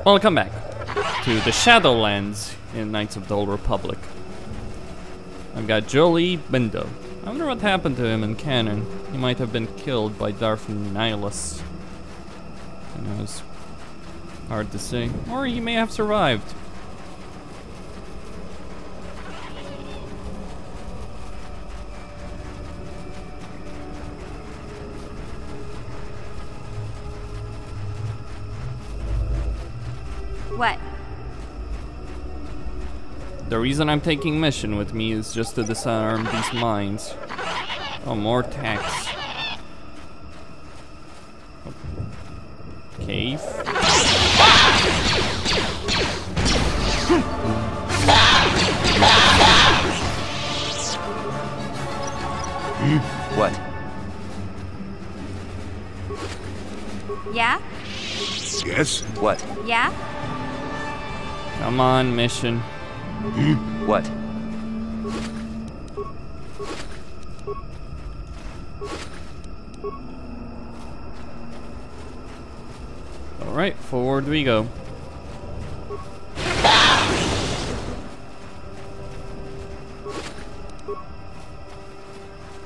Welcome back to the Shadowlands in Knights of the Old Republic. I've got Jolie Bindo. I wonder what happened to him in canon. He might have been killed by Darth Nihilus. Who knows? Hard to say. Or he may have survived. What? The reason I'm taking Mission with me is just to disarm these mines. Oh, more tax. Cave. What? Yeah? Yes? What? Yeah? Come on, Mission. What? Alright, forward we go.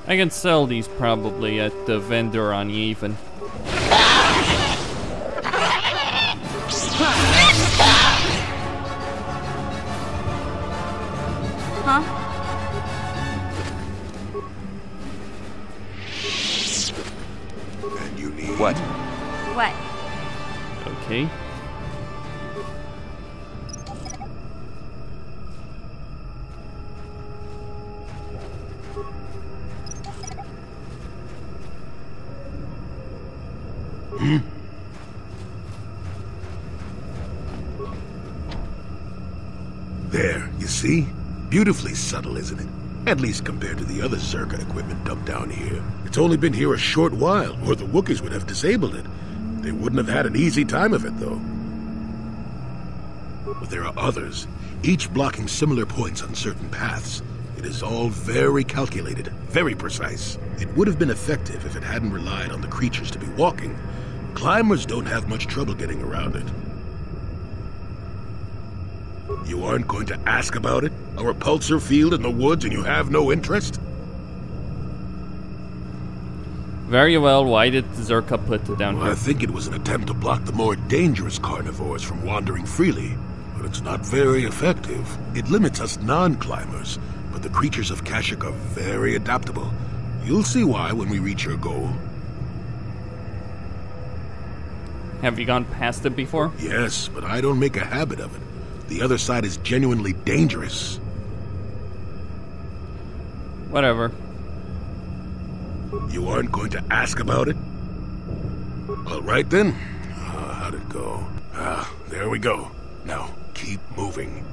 I can sell these probably at the vendor on Yevon. Huh? And you need... What? What? Okay. There, you see? Beautifully subtle, isn't it? At least compared to the other Zerka equipment dumped down here. It's only been here a short while, or the Wookiees would have disabled it. They wouldn't have had an easy time of it, though. But there are others, each blocking similar points on certain paths. It is all very calculated, very precise. It would have been effective if it hadn't relied on the creatures to be walking. Climbers don't have much trouble getting around it. You aren't going to ask about it? A repulsor field in the woods and you have no interest? Very well, why did Zerka put it down Well, here? I think it was an attempt to block the more dangerous carnivores from wandering freely. But it's not very effective. It limits us non-climbers, but the creatures of Kashyyyk are very adaptable. You'll see why when we reach your goal. Have you gone past it before? Yes, but I don't make a habit of it. The other side is genuinely dangerous. Whatever. You aren't going to ask about it? All right then. How'd it go? There we go. Now, keep moving.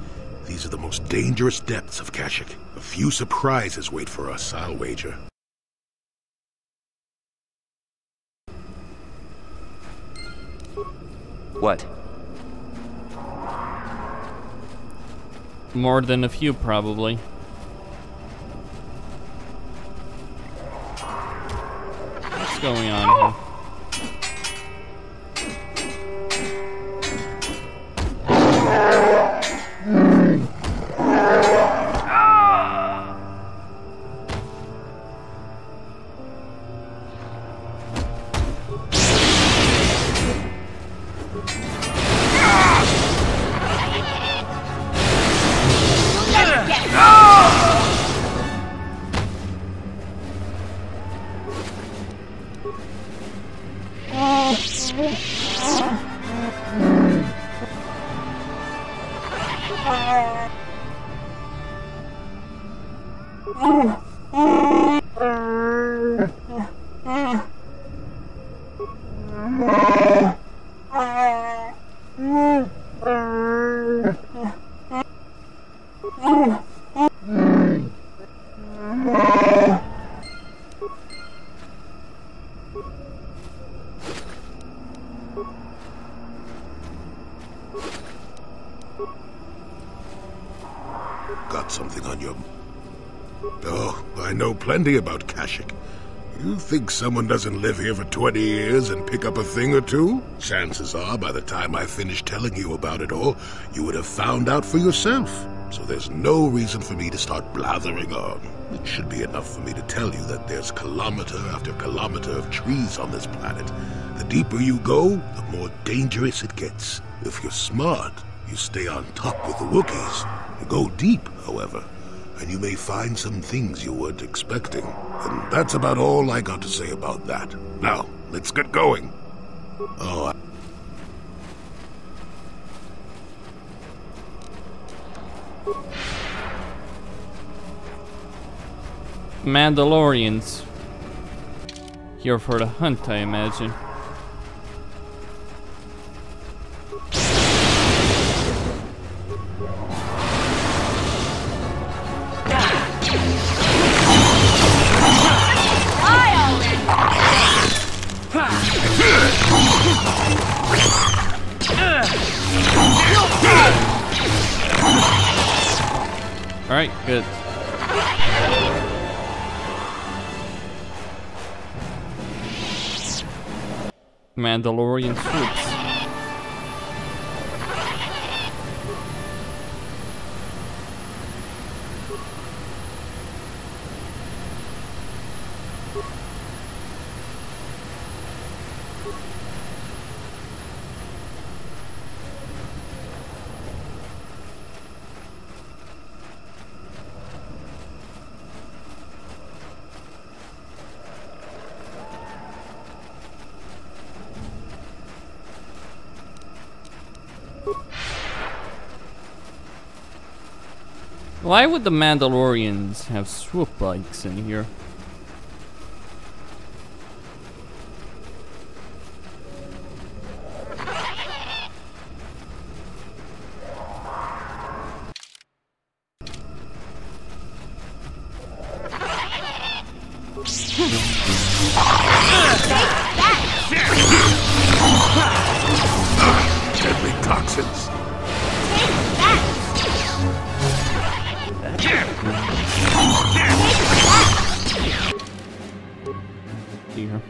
These are the most dangerous depths of Kashyyyk. A few surprises wait for us, I'll wager. What? More than a few, probably. What's going on here? Got something on your... Oh, I know plenty about Kashyyyk. You think someone doesn't live here for 20 years and pick up a thing or two? Chances are, by the time I finish telling you about it all, you would have found out for yourself. So there's no reason for me to start blathering on. It should be enough for me to tell you that there's kilometer after kilometer of trees on this planet. The deeper you go, the more dangerous it gets. If you're smart, you stay on top with the Wookiees. You go deep, however, and you may find some things you weren't expecting. And that's about all I got to say about that. Now, let's get going. Oh, Mandalorians. Here for the hunt, I imagine. Alright, good. Mandalorian troops. Why would the Mandalorians have swoop bikes in here? deadly toxins. Here.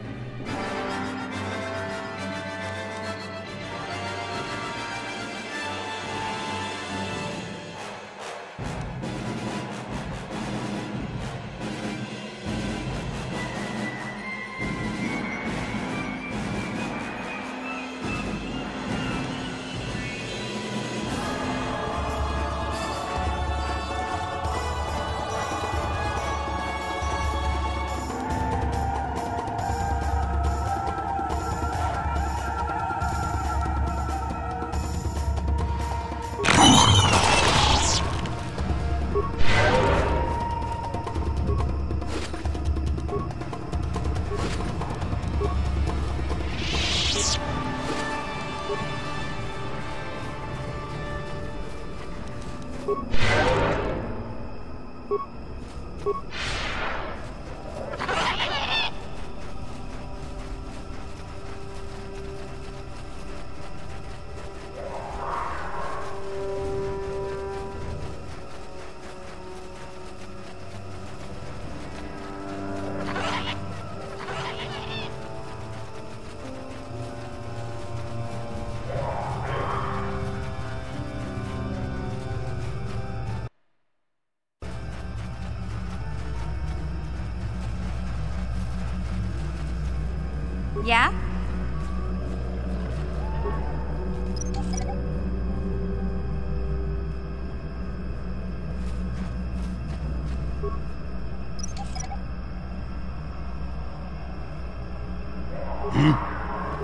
Yeah?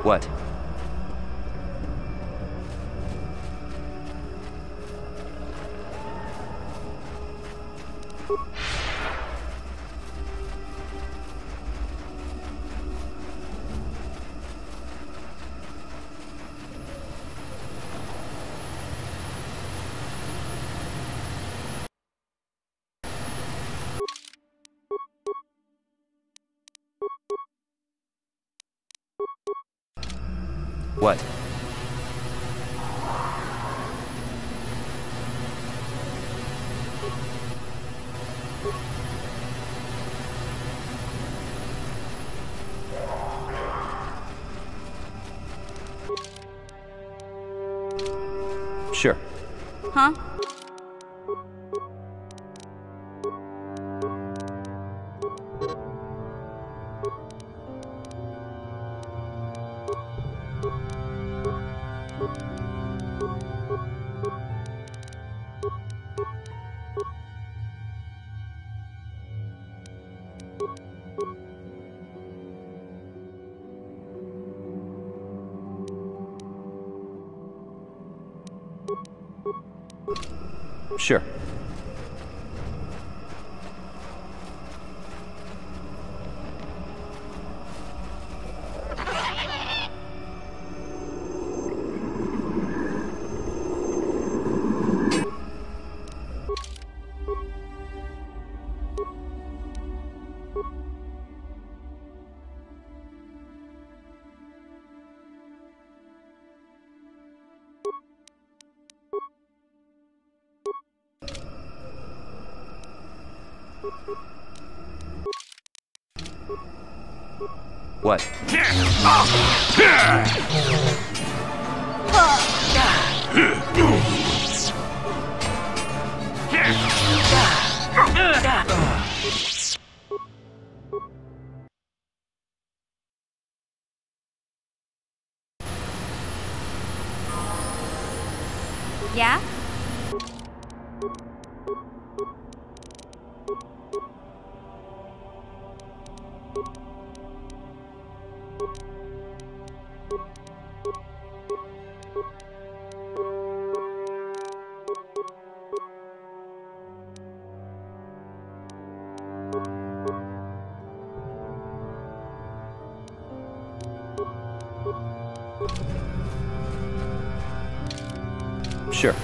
What? What? Sure. Huh? Sure. What? Yeah? Sure.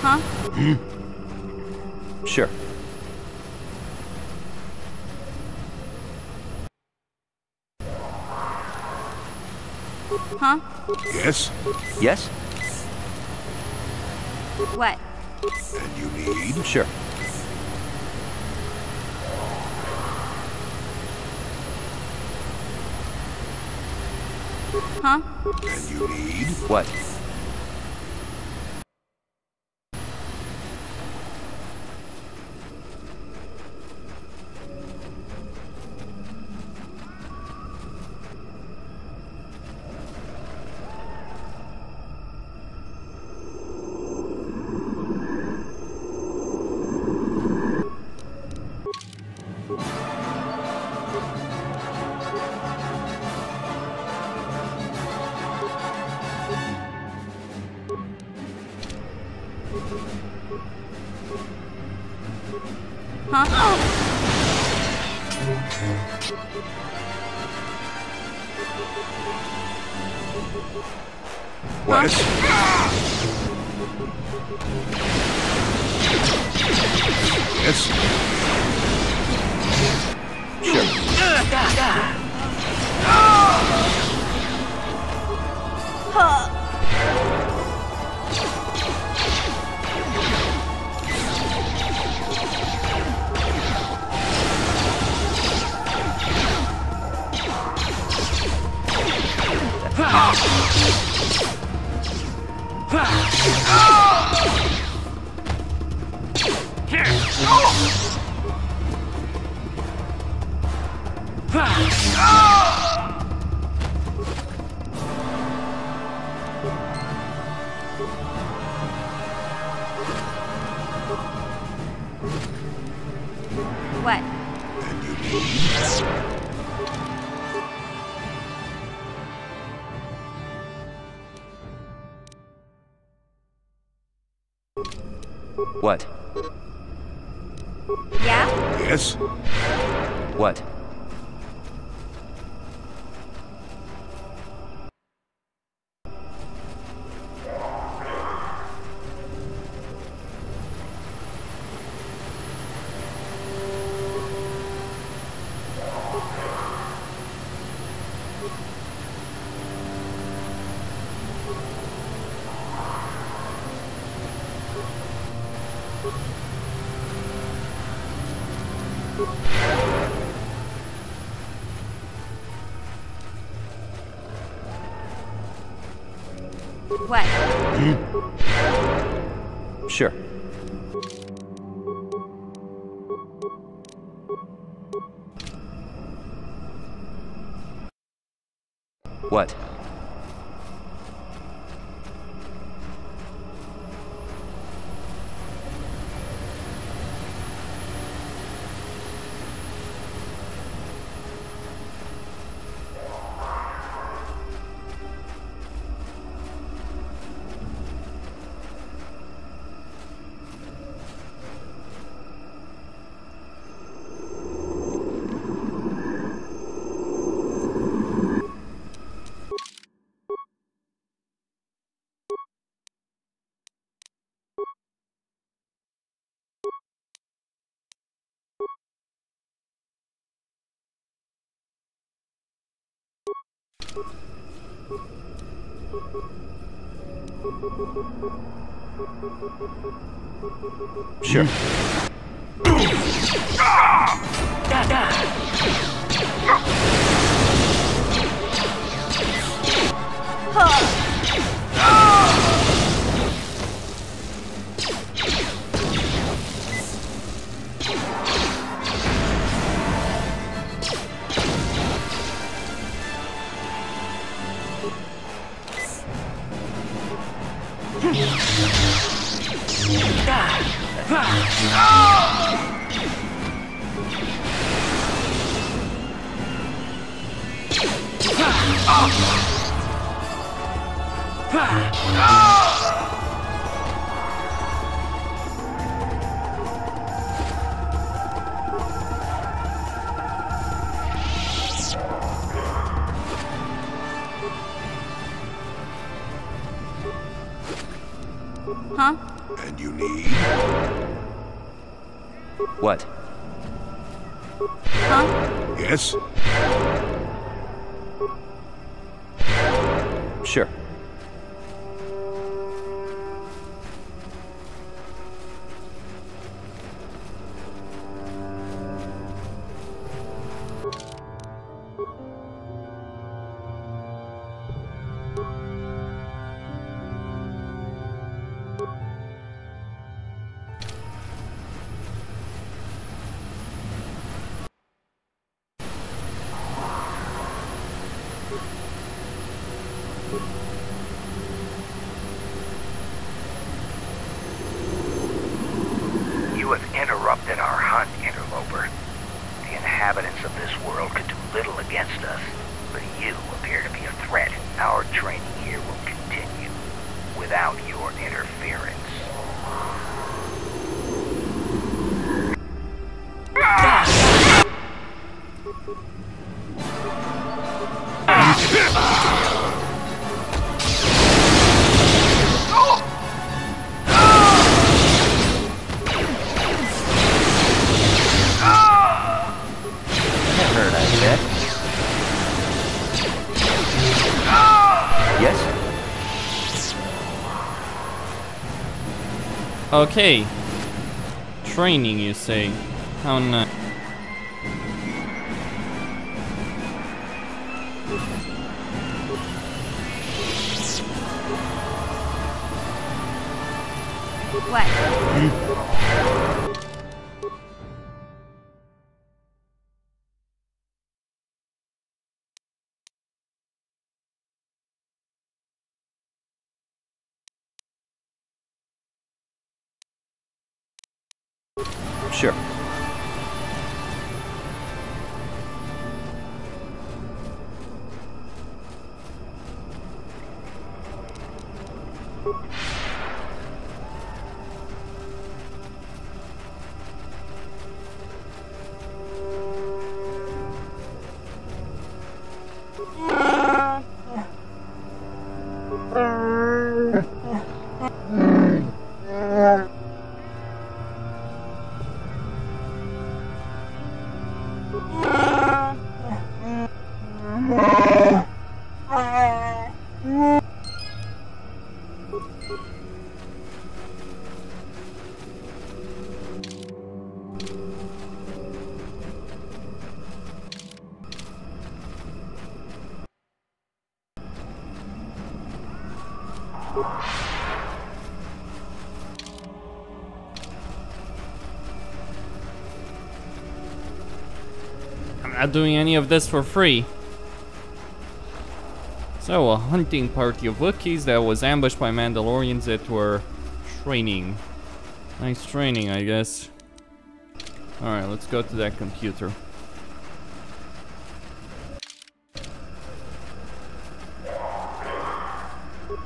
Huh? Sure. Huh? Yes? Yes? What? And you need? Sure. Huh? And you need? What? Huh? What? Yes? Sure. What? And you need? What? Yeah? Yes? What? What? Sure. What? Sure. Huh? And you need? What? Huh? Yes? Sure. You have interrupted our hunt, interloper. The inhabitants of this world could do little against us, but you appear to be a threat. Our training here will continue without your interference. Yes? Okay. Training, you say? How nice. What? Sure. I'm not doing any of this for free. So, a hunting party of Wookiees that was ambushed by Mandalorians that were training. Nice training, I guess. Alright, let's go to that computer.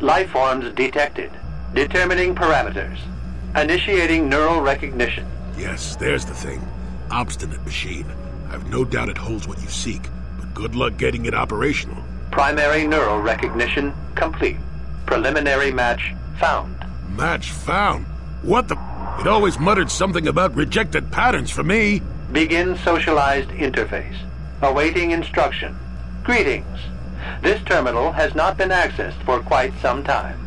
Life forms detected. Determining parameters. Initiating neural recognition. Yes, there's the thing. Obstinate machine. I've no doubt it holds what you seek, but good luck getting it operational. Primary neural recognition complete. Preliminary match found. Match found? What the... It always muttered something about rejected patterns for me. Begin socialized interface. Awaiting instruction. Greetings. This terminal has not been accessed for quite some time.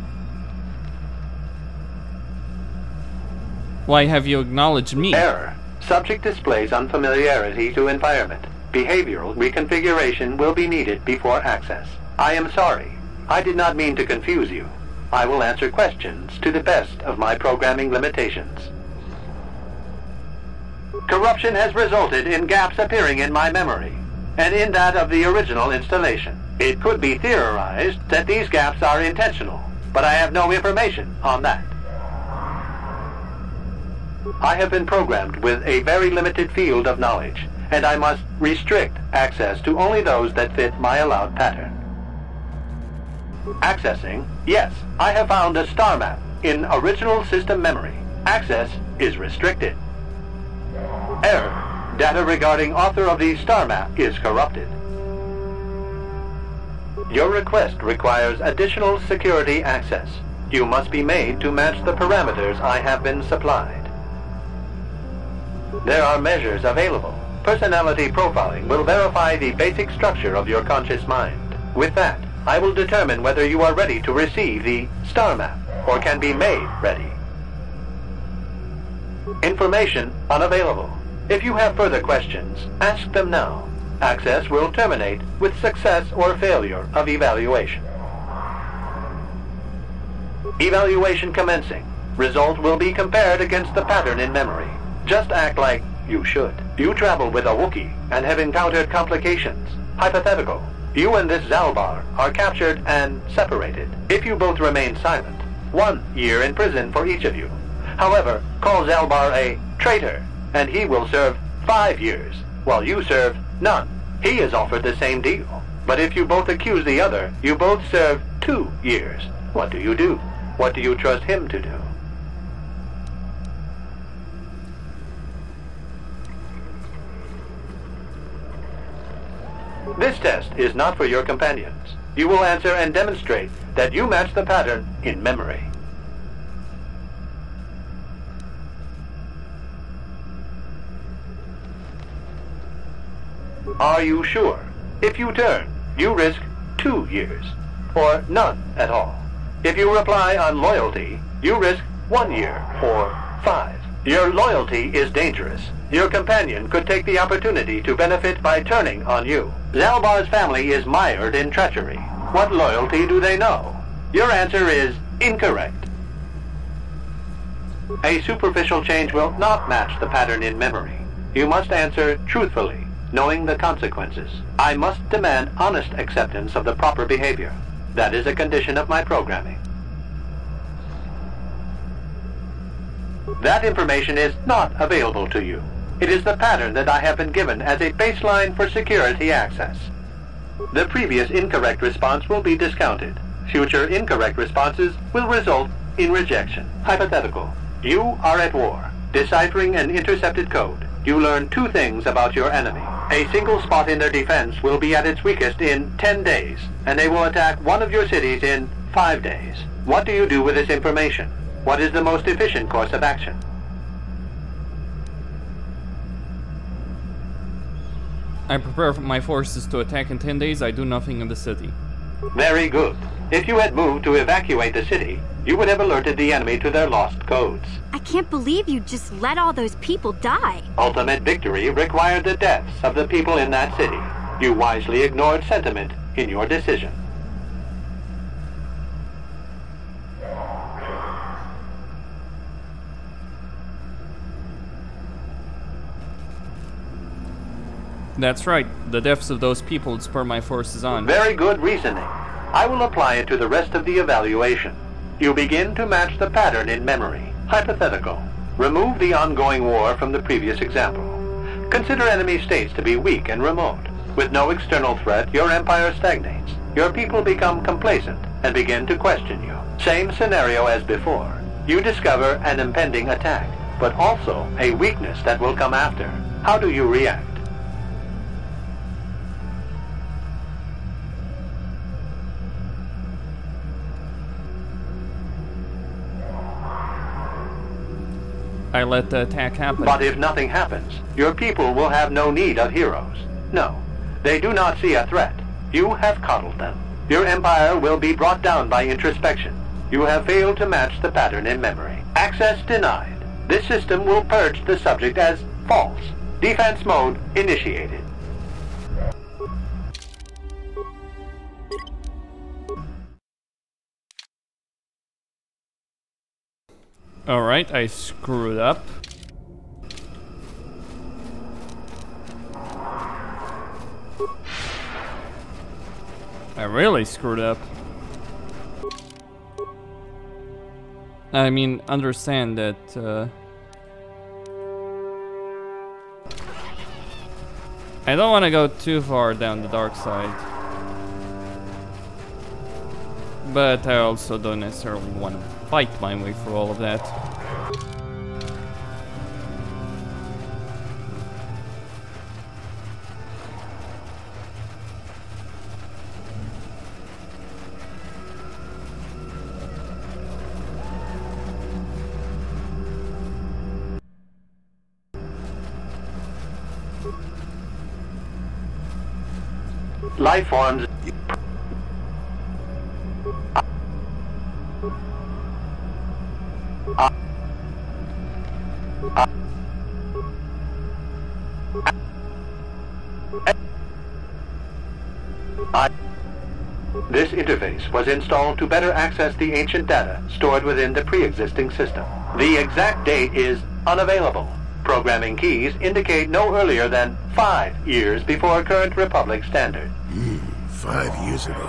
Why have you acknowledged me? Error. Subject displays unfamiliarity to environment. Behavioral reconfiguration will be needed before access. I am sorry. I did not mean to confuse you. I will answer questions to the best of my programming limitations. Corruption has resulted in gaps appearing in my memory, and in that of the original installation. It could be theorized that these gaps are intentional, but I have no information on that. I have been programmed with a very limited field of knowledge, and I must restrict access to only those that fit my allowed pattern. Accessing. Yes, I have found a star map in original system memory. Access is restricted. Error. Data regarding author of the star map is corrupted. Your request requires additional security access. You must be made to match the parameters I have been supplied. There are measures available. Personality profiling will verify the basic structure of your conscious mind. With that, I will determine whether you are ready to receive the star map or can be made ready. Information unavailable. If you have further questions, ask them now. Access will terminate with success or failure of evaluation. Evaluation commencing. Result will be compared against the pattern in memory. Just act like you should. You travel with a Wookiee and have encountered complications. Hypothetical. You and this Zalbar are captured and separated. If you both remain silent, 1 year in prison for each of you. However, call Zalbar a traitor, and he will serve 5 years, while you serve none. He is offered the same deal. But if you both accuse the other, you both serve 2 years. What do you do? What do you trust him to do? This test is not for your companions. You will answer and demonstrate that you match the pattern in memory. Are you sure? If you turn, you risk 2 years, or none at all. If you reply on loyalty, you risk 1 year, or 5. Your loyalty is dangerous. Your companion could take the opportunity to benefit by turning on you. Zalbar's family is mired in treachery. What loyalty do they know? Your answer is incorrect. A superficial change will not match the pattern in memory. You must answer truthfully, knowing the consequences. I must demand honest acceptance of the proper behavior. That is a condition of my programming. That information is not available to you. It is the pattern that I have been given as a baseline for security access. The previous incorrect response will be discounted. Future incorrect responses will result in rejection. Hypothetical. You are at war. Deciphering an intercepted code. You learn 2 things about your enemy. A single spot in their defense will be at its weakest in 10 days, and they will attack one of your cities in 5 days. What do you do with this information? What is the most efficient course of action? I prepare my forces to attack in 10 days. I do nothing in the city. Very good. If you had moved to evacuate the city, you would have alerted the enemy to their lost codes. I can't believe you just let all those people die. Ultimate victory required the deaths of the people in that city. You wisely ignored sentiment in your decision. That's right. The deaths of those people would spur my forces on. Very good reasoning. I will apply it to the rest of the evaluation. You begin to match the pattern in memory. Hypothetical. Remove the ongoing war from the previous example. Consider enemy states to be weak and remote. With no external threat, your empire stagnates. Your people become complacent and begin to question you. Same scenario as before. You discover an impending attack, but also a weakness that will come after. How do you react? I let the attack happen. But if nothing happens, your people will have no need of heroes. No, they do not see a threat. You have coddled them. Your empire will be brought down by introspection. You have failed to match the pattern in memory. Access denied. This system will purge the subject as false. Defense mode initiated. Alright, I screwed up. I really screwed up. I mean, understand that, I don't want to go too far down the dark side. But I also don't necessarily want to fight my way through all of that. Life forms. This interface was installed to better access the ancient data stored within the pre-existing system. The exact date is unavailable. Programming keys indicate no earlier than 5 years before current Republic standard. 5 years ago.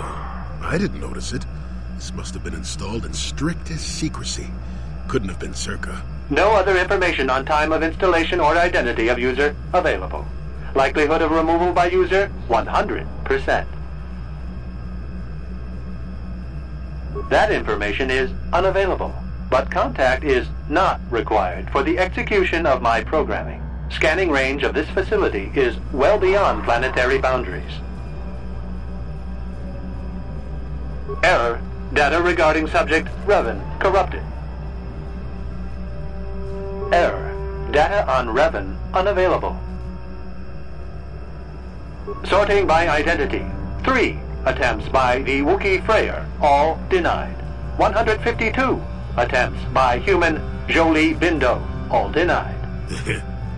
I didn't notice it. This must have been installed in strictest secrecy. Couldn't have been circa. No other information on time of installation or identity of user available. Likelihood of removal by user, 100%. That information is unavailable, but contact is not required for the execution of my programming. Scanning range of this facility is well beyond planetary boundaries. Error. Data regarding subject Revan corrupted. Error. Data on Revan unavailable. Sorting by identity. 3 attempts by the Wookiee Freyr, all denied. 152 attempts by human Jolie Bindo, all denied.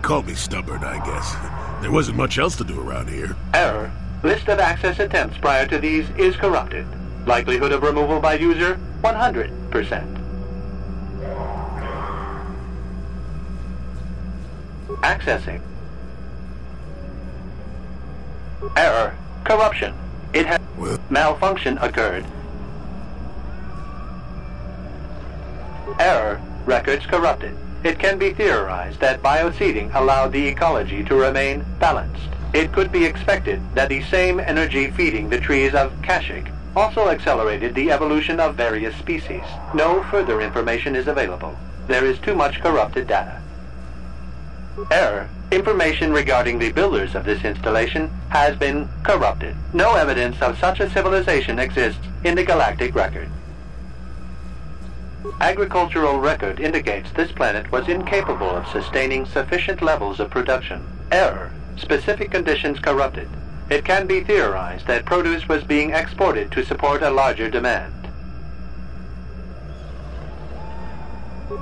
Call me stubborn, I guess. There wasn't much else to do around here. Error. List of access attempts prior to these is corrupted. Likelihood of removal by user, 100%. Accessing. Error. Corruption. It has malfunction occurred. Error. Records corrupted. It can be theorized that bioseeding allowed the ecology to remain balanced. It could be expected that the same energy feeding the trees of Kashyyyk also accelerated the evolution of various species. No further information is available. There is too much corrupted data. Error. Information regarding the builders of this installation has been corrupted. No evidence of such a civilization exists in the galactic record. Agricultural record indicates this planet was incapable of sustaining sufficient levels of production. Error. Specific conditions corrupted. It can be theorized that produce was being exported to support a larger demand.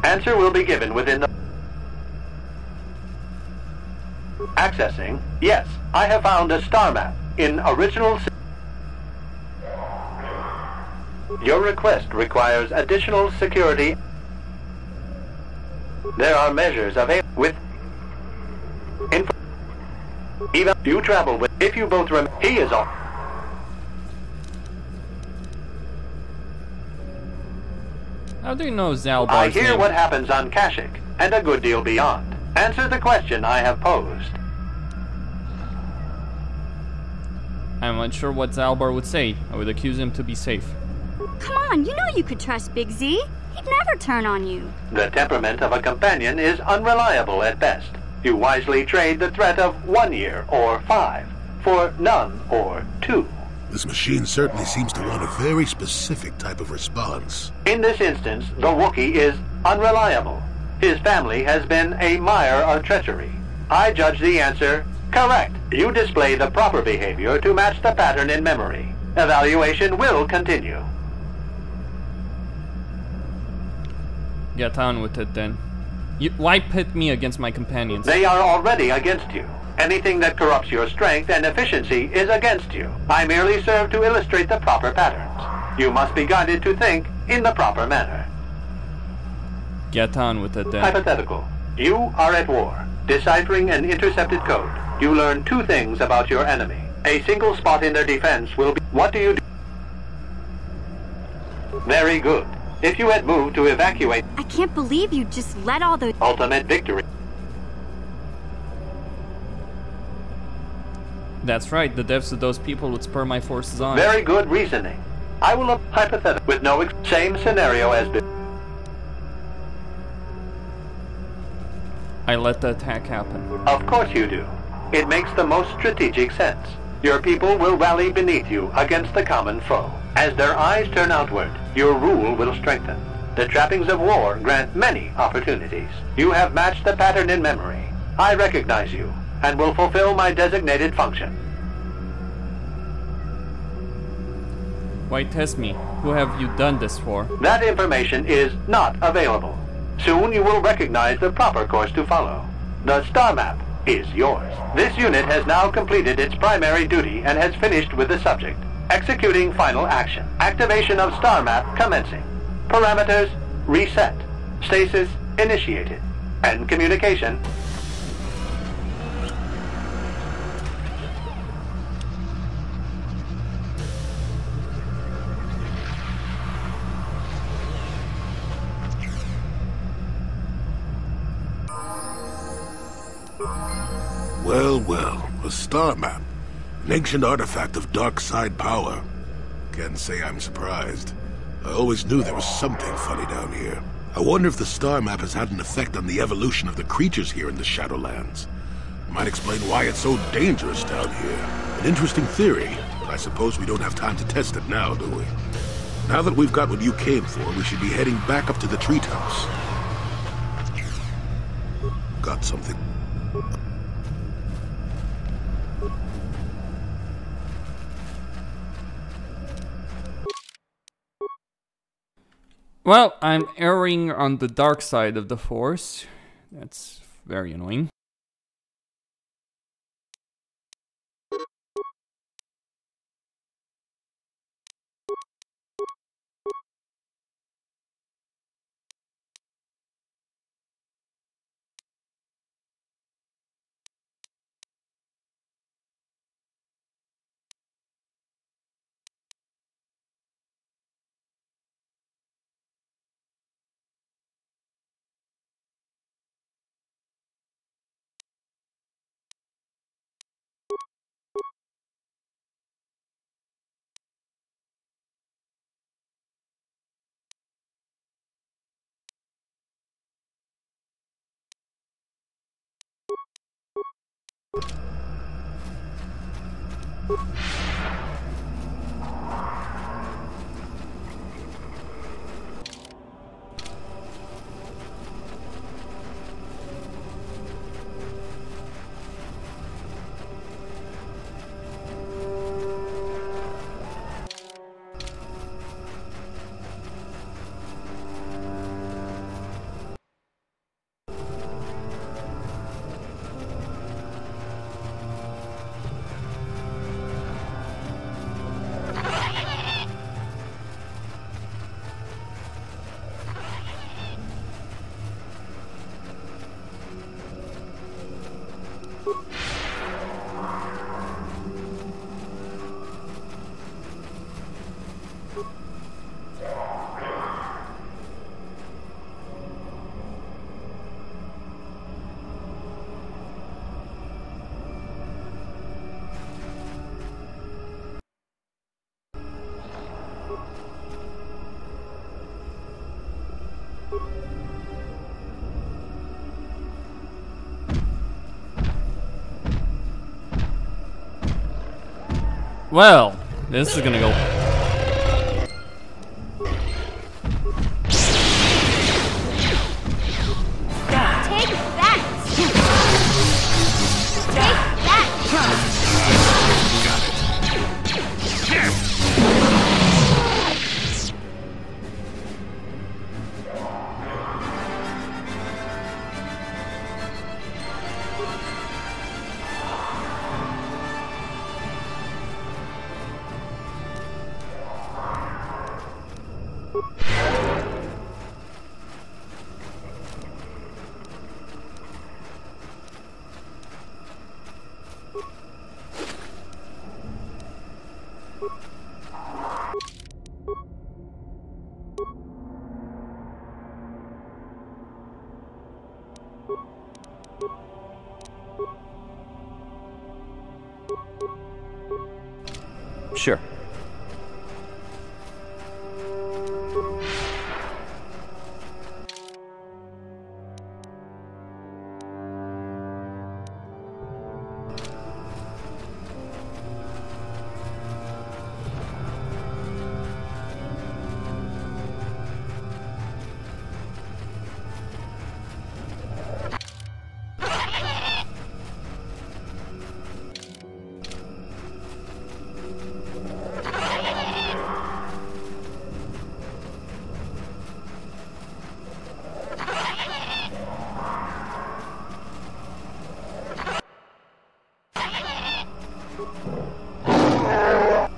Answer will be given within the... Accessing. Yes, I have found a star map in original... Your request requires additional security. There are measures available with... Even you travel with, if you both he is all. How do you know Zalbar's I hear name? what happens on Kashyyyk, and a good deal beyond. Answer the question I have posed. I'm unsure what Zalbar would say. I would accuse him to be safe. Come on, you know you could trust Big Z. He'd never turn on you. The temperament of a companion is unreliable at best. You wisely trade the threat of 1 year or 5 for none or 2. This machine certainly seems to want a very specific type of response. In this instance, the Wookiee is unreliable. His family has been a mire of treachery. I judge the answer correct. You display the proper behavior to match the pattern in memory. Evaluation will continue. Get on with it then. Why pit me against my companions? They are already against you. Anything that corrupts your strength and efficiency is against you. I merely serve to illustrate the proper patterns. You must be guided to think in the proper manner. Get on with it then. Hypothetical. You are at war, deciphering an intercepted code. You learn 2 things about your enemy. A single spot in their defense will be... What do you do? Very good. If you had moved to evacuate... I can't believe you just let all those... Ultimate victory. That's right, the deaths of those people would spur my forces on. Very good reasoning. I will look hypothetical with no same scenario as before. I let the attack happen. Of course you do. It makes the most strategic sense. Your people will rally beneath you against the common foe. As their eyes turn outward, your rule will strengthen. The trappings of war grant many opportunities. You have matched the pattern in memory. I recognize you and will fulfill my designated function. Why test me? Who have you done this for? That information is not available. Soon you will recognize the proper course to follow. The star map is yours. This unit has now completed its primary duty and has finished with the subject. Executing final action. Activation of star map commencing. Parameters reset. Stasis initiated. End communication. Well, a star map. An ancient artifact of dark side power. Can't say I'm surprised. I always knew there was something funny down here. I wonder if the star map has had an effect on the evolution of the creatures here in the Shadowlands. It might explain why it's so dangerous down here. An interesting theory, but I suppose we don't have time to test it now, do we? Now that we've got what you came for, we should be heading back up to the treetops. Got something. Well, I'm erring on the dark side of the Force. That's very annoying. Well, this is gonna go. Take that! Take that! Sure.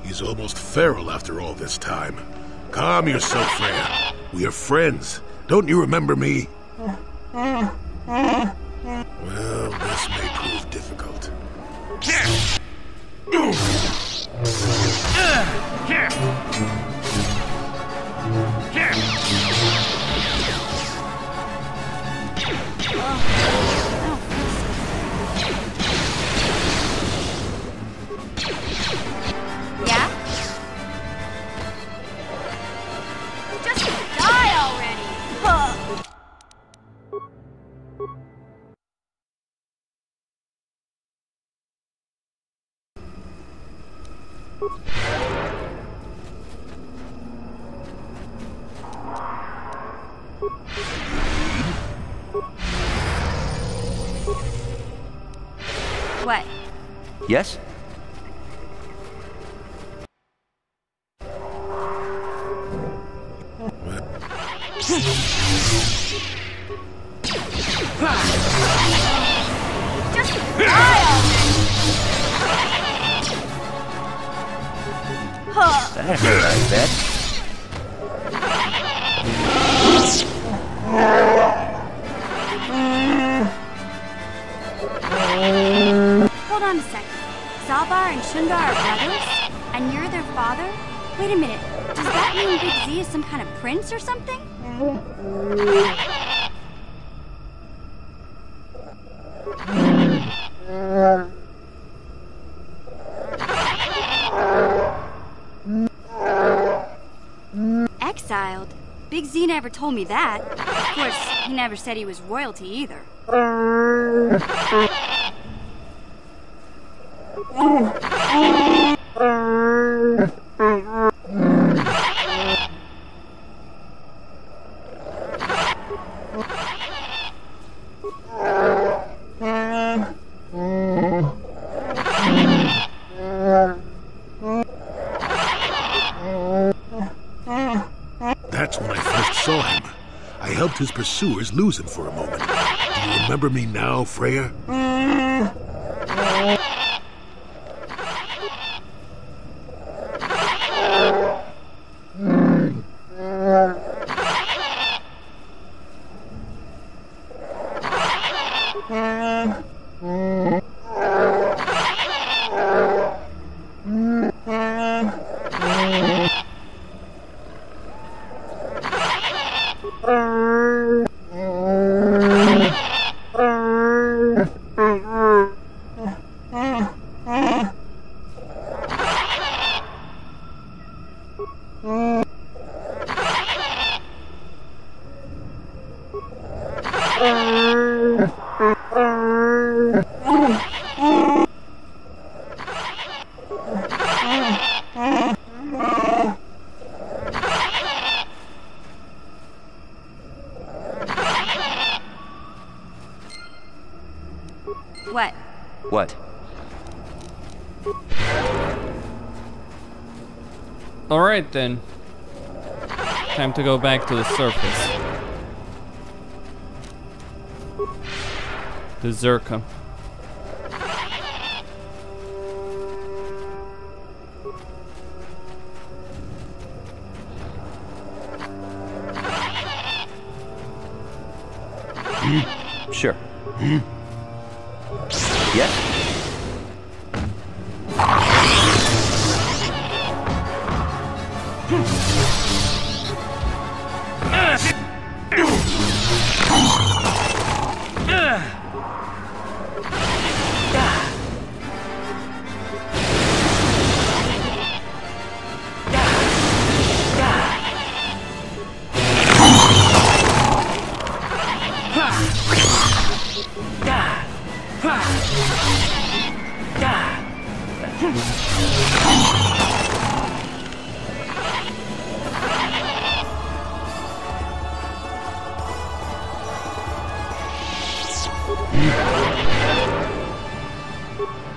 He's almost feral after all this time. Calm yourself, Freya. We are friends. Don't you remember me? Well, this may prove difficult. Yeah? Just die already! Huh. What? Yes? Just die already! Huh. That hurt, I bet. Hold on a second. Zalbar and Shundar are brothers? And you're their father? Wait a minute. Does that mean Big Z is some kind of prince or something? Exiled? Big Z never told me that. Of course, he never said he was royalty either. That's when I first saw him. I helped his pursuers lose him for a moment. Do you remember me now, Freya? What? Alright then. Time to go back to the surface. The Zerka. Sure. Yes?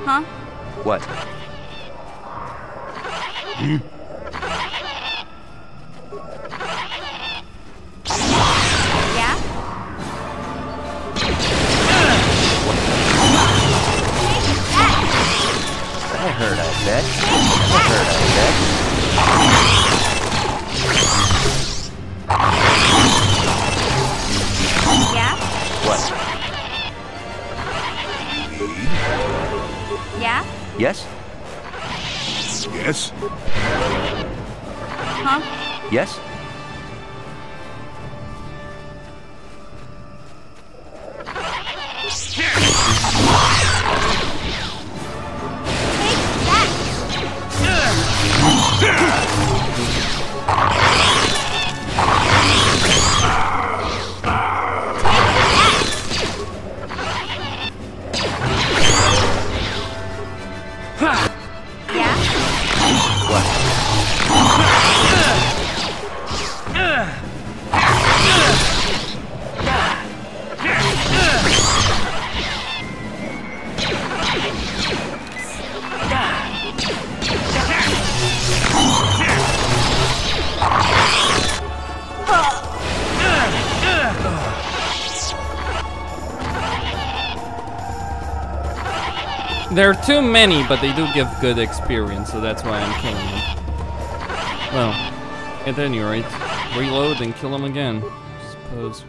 Huh? What? Yeah? That hurt, I bet. That hurt, I bet. Yeah? What? Yeah? Yes? Yes? Huh? Yes? Yeah? There are too many, but they do give good experience, so that's why I'm killing them. Well, at any rate, reload and kill them again, I suppose.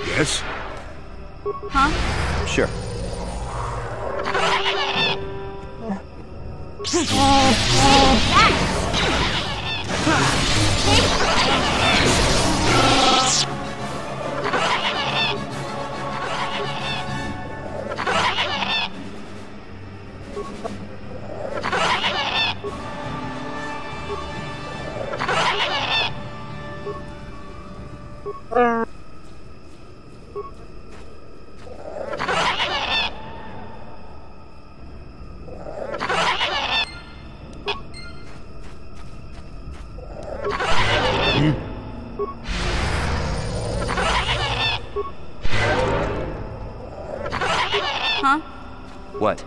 Yes? Huh? Sure. Huh? What?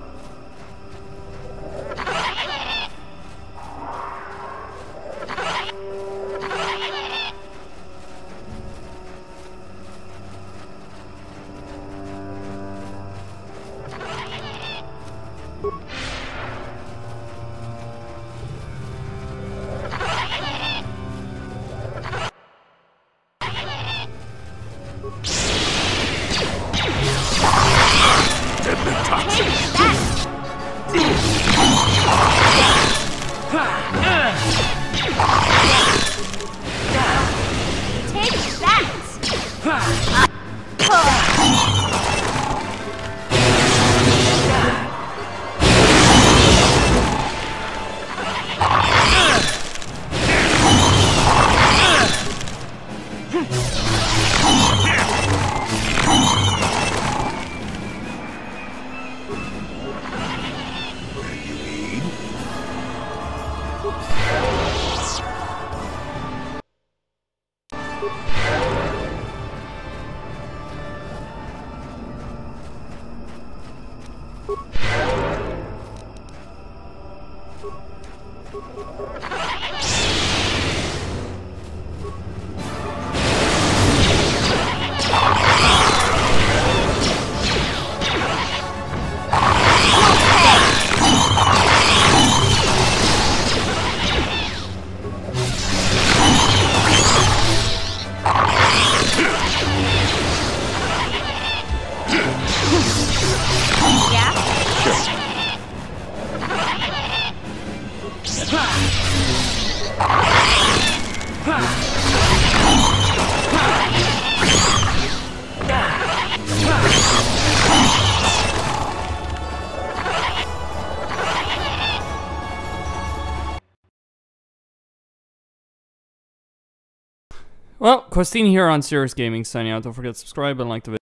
Deadly toxin. Yeah? Well, Costin here on Serious Gaming signing out. Don't forget to subscribe and like the video.